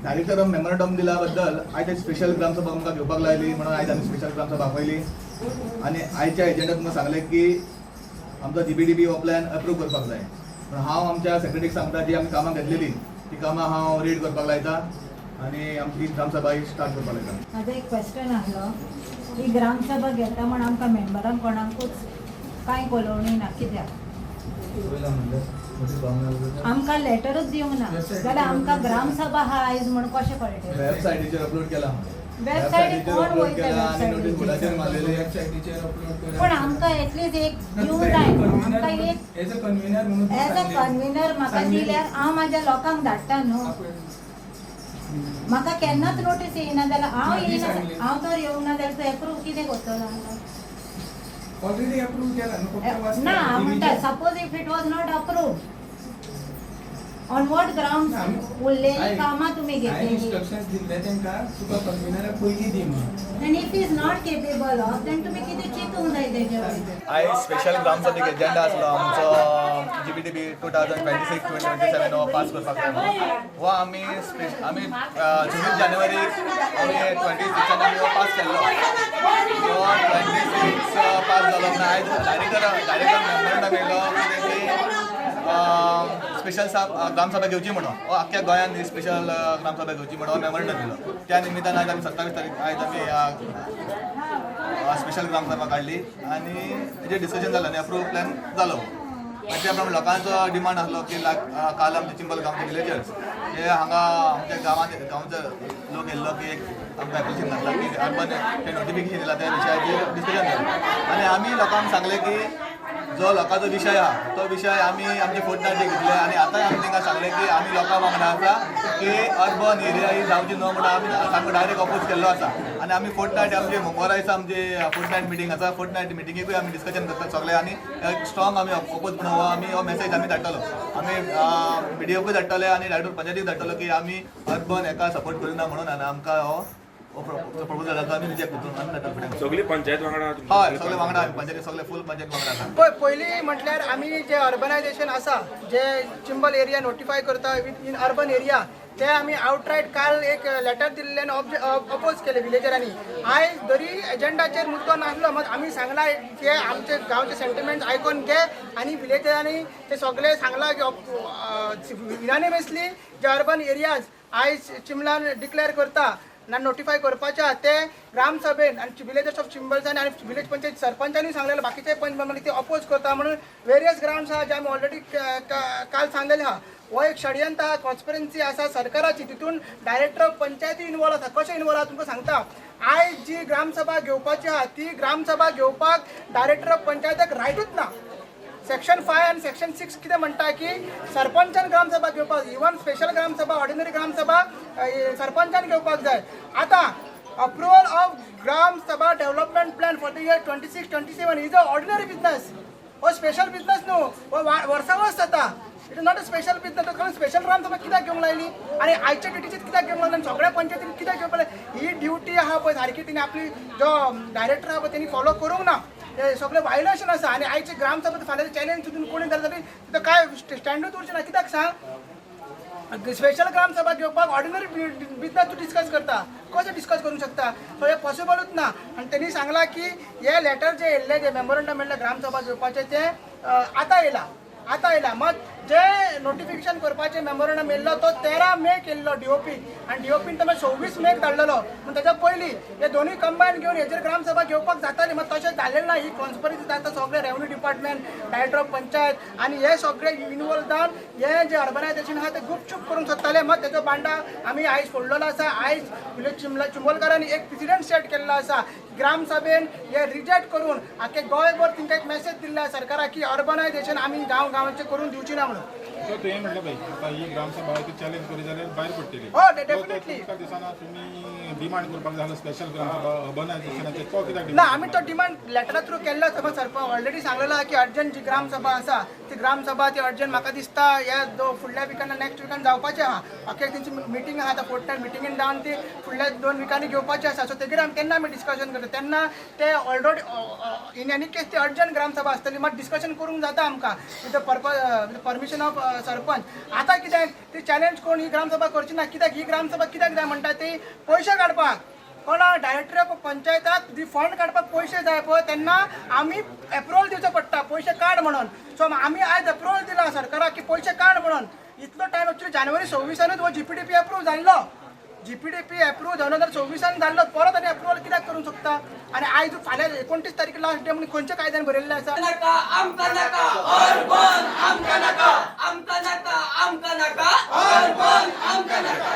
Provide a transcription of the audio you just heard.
Director memorandum दिला बद्दल आयज स्पेशल ग्रामसभा आमकां घेवपाक लायली म्हणून आयज आमी स्पेशल ग्रामसभा आपयली आनी आयच्या एजेंडात तुमकां सांगलें की आमचो जीबीडीबी हो प्लॅन अप्रूव करपाक जाय. पण हांव आमच्या सेक्रेटरीक सांगता जी आमी कामां घेतलेली ती कामां हांव रीड करपाक लायता आनी आमची ग्रामसभा ही स्टार्ट करपाक लायता. म्हाजो एक क्वेश्चन आसलो ही ग्रामसभा घेता म्हण आमकां मेंबरांक कोणाकूच कांय कळोवणी ना कित्याक आमकां लेटरूच दिवंक ना जाल्यार आमकां ग्रामसभा हा आयज म्हण कशें कळटलें. वेबसायटीचेर अपलोड केला वेबसायटीर कोण वयता आनी नोटीस बोर्डाचेर वेबसायटीचेर मारलेली वेबसायटीचेर अपलोड करा. पण आमकां एटलीस्ट एक दिवंक जाय आमकां एक एज अ कन्व्हिनर म्हणून एज अ कन्व्हिनर म्हाका दिल्यार हांव म्हाज्या लोकांक धाडटा न्हू. म्हाका केन्नाच नोटीस येयना जाल्यार हांव येयना हांव तर येवंक ना जाल्यार तो एप्रूव कितें करतलो आमकां. ऑलरेडी अप्रूव केला न्हू फक्त वाचता. ना हांव म्हणटा suppose if it was not approve on what ground उरलेली कामां तुमी हांवें घेतलेली इन्स्ट्रक्शन्स दिल्ले तेंकां तुका कन्व्हिनराक पयलीं दी म्हणून. आनी if is not capable of then तुमी कितें चिंतूंक जाय तेजे वयल्यान. आयज स्पेशल ग्रामसभेक एजेंडा आसलो आमचो जीबीडीबी 2026-2027 हो पास करपाक जाय. हो आमी 26 जानेवारीक आमी 26 हो पास केल्लो. तो 26 पास जालो आनी आयज डायरेक्टर मेमोरंडम येयलो की स्पेशल ग्रामसभा घेवची म्हणून हो आख्ख्या गोंयांत ही स्पेशल ग्रामसभा घेवची म्हणून हो मेमोरंडम दिलो. त्या निमित्तान आयज आमी 27 तारीख आयज आमी स्पेशल ग्रामसभा काढली आणि तेजे डिस्कशन जालें आनी अप्रूव प्लॅन जालो. आनी त्या प्रमाणे लोकांचो डिमांड आसलो की काल आमचे चिंबल गांवचे विलेजर्स हे हांगा आमच्या गांवचे लोक येयल्लो की एक आमकां एप्लिकेशन घातला की अर्बन ते नोटिफिकेशन दिला त्या विशयाचेर डिस्कशन जालें आनी आमी लोकांक सांगलें की जो लोकांचो विशय आहा तो विशय आमी आमचे फोर्टनायटी घेतले आनी आतांय आमी तांकां सांगलें की आमी लोकां वांगडा आसा की अर्बन एरिया ही जावची न्हू म्हणून आमी तांकां डायरेक्ट अपोज केल्लो आसा. आनी आमी फोर्टनायट आमचे मंगळारा दिसा आमचे फोर्टनायट मिटींग आसा. फोर्टनायट मिटींगेकूय आमी डिस्कशन करतात सगळे आनी स्ट्रॉंग आमी अपोज म्हणून हो आमी हो मेसेज आमी धाडटलो. आमी मिडियाकूय धाडटले आनी डायरेक्ट पंचायतीक धाडटलो की आमी अर्बन हेका सपोर्ट करिना म्हणून आनी आमकां हो प्रपोजल आसा आमी रिजेक्ट करतलो आमी धाडटले फुडें. सगळी पंचायत वांगडा हय सगळे वांगडा पंचायती सगळे फूल पंचायत वांगडा आसा. पळय पयलीं म्हटल्यार आमी जे अर्बनायझेशन आसा जे चिंबल एरिया नोटिफाय करता इन अर्बन एरिया ते आमी आवटरायट काल एक लेटर दिल्ल्यान अपोज केले विलेजरांनी. आयज जरी एजेंडाचेर मुद्दो नासलो मात आमी सांगला की आमचे गांवचे सेंटिमेंट्स आयकून घे आनी विलेजरांनी ते सगळे सांगला की युनानिमसली जे अर्बन एरियाज आयज चिंबलान डिक्लेअर करता ना नोटिफाय करपाचे आहा ते ग्रामसभेन आनी विलेजर्स ऑफ चिंबल्सांनी आनी विलेज पंचायत सरपंचांनी सांगलेले बाकीचे पंच ते अपोज करता म्हणून वेरियस ग्राउंड्स आहा जे आमी ऑलरेडी काल सांगलेले आहा. हो एक षडयंत्र आहा कॉन्स्पिरन्सी आसा सरकाराची तितून डायरेक्टर ऑफ पंचायती इनवॉल्व आसा. कशें इनवॉल्व आहा तुमकां सांगता. आयज जी ग्रामसभा घेवपाची आहा ती ग्रामसभा घेवपाक डायरेक्टर ऑफ पंचायतीक रायटूच ना. सेक्शन 5 आनी सेक्शन 6 कितें म्हणटा की सरपंचान ग्रामसभा घेवपाक इवन स्पेशल ग्रामसभा ऑर्डिनरी ग्रामसभा सरपंचान घेवपाक जाय. आतां approval of gram sabha development plan for the year 26-27 is a ordinary business. हो स्पेशल बिजनेस न्हू. हो वर्सा वर्स जाता. It is not a special business. कारण स्पेशल ग्रामसभा कित्याक घेवंक लायली आनी आयच्या ड्युटीचेर कित्याक घेवंक लायली सगळ्या पंचायतीन कित्याक घेवंक लायली. ही ड्युटी आहा पळय सारकी तिणी आपली जो डायरेक्टर आहा पळय तेणी फॉलो करूंक ना. हे सगळे वायलेशन आसा आनी आयची ग्रामसभा फाल्यां चॅलेंज सुद्दां कोणी जालें तरी तिथं काय स्टँडूच उरचें ना. कित्याक सांग स्पेशल ग्रामसभा घेवपाक ऑर्डिनरी बिजनेस तूं डिस्कस करता कशें डिस्कस करूंक शकता. सो हे पॉसिबलूच ना. आनी तेणी सांगला की हे लेटर जे येयल्ले जे मेमोरंडम येयल्ले ग्रामसभा घेवपाचे ते आतां येयला मग जे नोटिफिकेशन करपाचें मेमोरंडम येयल्लो तो 13 मेक येयल्लो डीओपी आनी डीओपीन तो 24 मेक धाडलेलो. पूण ताच्या पयलीं हे दोनूय कंबायन घेवन हेजेर ग्रामसभा घेवपाक जाताली मात तशें जालें ना. ही कॉन्स्पिरसी जाता सगळे revenue department director of panchayat आनी हे सगळे इनवॉल्व जावन हे जे अर्बनायझेशन आहा ते गुपचूप करूंक सोदताले. मात तेजो बांडा आमी आयज फोडलेलो आसा. आयज विलेज चिंबलकारांनी एक प्रेसिडेंट सेट केल्लो आसा. ग्रामसभेन हे रिजेक्ट करून आख्खे गोंयभर तांकां एक मेसेज दिल्लो सरकाराक की अर्बनायझेशन आमी गांवांचे करून दिवची ना म्हणून. तुवें म्हटलें पळय आतां ही ग्रामसभा ती चॅलेंज करी जाल्यार भायर पडटली. हो डेफिनेटली. तुमकां दिसना तुमी डिमांड करपाक जाय स्पेशल ग्रामसभा अर्बनायझेशनाचेर तो कित्याक ना आमी तो डिमांड लेटरा थ्रू केल्लो आसा. सरपंच ऑलरेडी सांगलेलो आहा की अर्जंट जी ग्रामसभा आसा ती ग्रामसभा ती अर्जंट म्हाका दिसता ह्या फुडल्या विकान नेक्स्ट विकान जावपाचें आहा. ओके तेंची मिटींग आहा आतां फोर्टनायट मिटींगेन जावन ती फुडल्या 2 विकांनी घेवपाची आसा. सो तेजेर आमी केन्ना आमी डिस्कशन करता तेन्ना ते ऑलरेडी इन एनी केस ती अर्जंट ग्रामसभा आसतली मात डिस्कशन करूंक जाता आमकां with the permission of sarpanch आता कित्याक ती चॅलेंज कोण ही ग्रामसभा करची ना कित्याक ही ग्रामसभा कित्याक जाय म्हणटा ती पयशे काडपाक कोणा डायरेक्टराक पंचायताक जी फंड काडपाक पयशे जाय पळय तेन्ना आमी एप्रुवल दिवचो पडटा पयशे काड म्हणून सो आमी आयज एप्रुवल दिला सरकाराक की पयशे काड म्हणून इतलो टायम एक्चुअली जानेवारी 26 हो GPDP एप्रूव जाल्लो GPDP एप्रूव 2024 जाल्लो परत आनी एप्रुवल कित्याक करूंक शकता आनी आयज फाल्यां 29 तारीख लास्ट डे म्हणून खंयच्या कायद्यान बरयल्लें आसा आमकां नाका आमकां नाका